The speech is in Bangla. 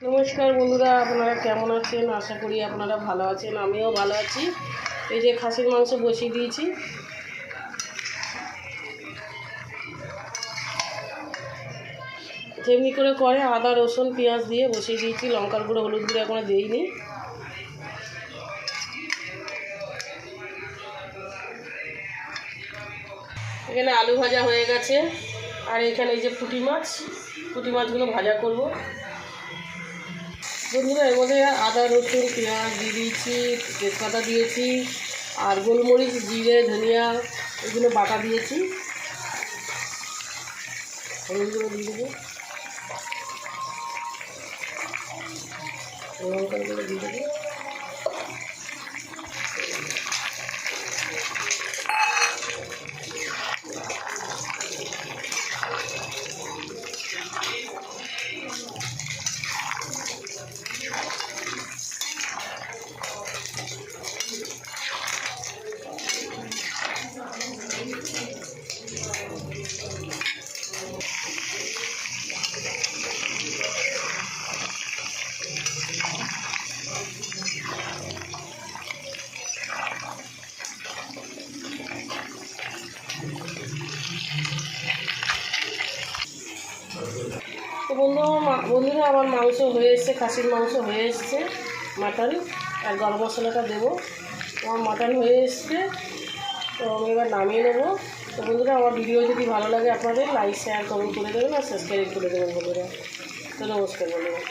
নমস্কার বন্ধুরা, আপনারা কেমন আছেন? আশা করি আপনারা ভালো আছেন। আমিও ভালো আছি। এই যে খাসির মাংস বসিয়ে দিয়েছি। যেমনি করে করে আদা রসুন পেঁয়াজ দিয়ে বসিয়ে দিয়েছি। লঙ্কার গুঁড়ো হলুদ গুঁড়ো এখনো দিইনি। এখানে আলু ভাজা হয়ে গেছে। আর এখানে এই যে পুঁটি মাছগুলো ভাজা করব। বন্ধুরা, এর মধ্যে আদা রসুন পেঁয়াজ দিয়ে দিয়েছি, তেজপাতা দিয়েছি, আর গোলমরিচ জিরে ধনিয়া এগুলো বাটা দিয়েছি। হলুদগুলো দিয়ে দেবো, লঙ্কাগুলো দিয়ে দেবো। তো বন্ধুরা আমার মাংস হয়ে এসছে, খাসির মাংস হয়ে এসছে। মাটন আর গরম মশলাটা দেবো। আমার মাটন হয়ে এসছে, তো আমি এবার নামিয়ে নেবো। তো বন্ধুরা, আমার ভিডিও যদি ভালো লাগে আপনাদের লাইক শেয়ার কমেন্ট করে দেবেন আর সাবস্ক্রাইব করে দেবেন বন্ধুরা। তো নমস্কার বন্ধুরা।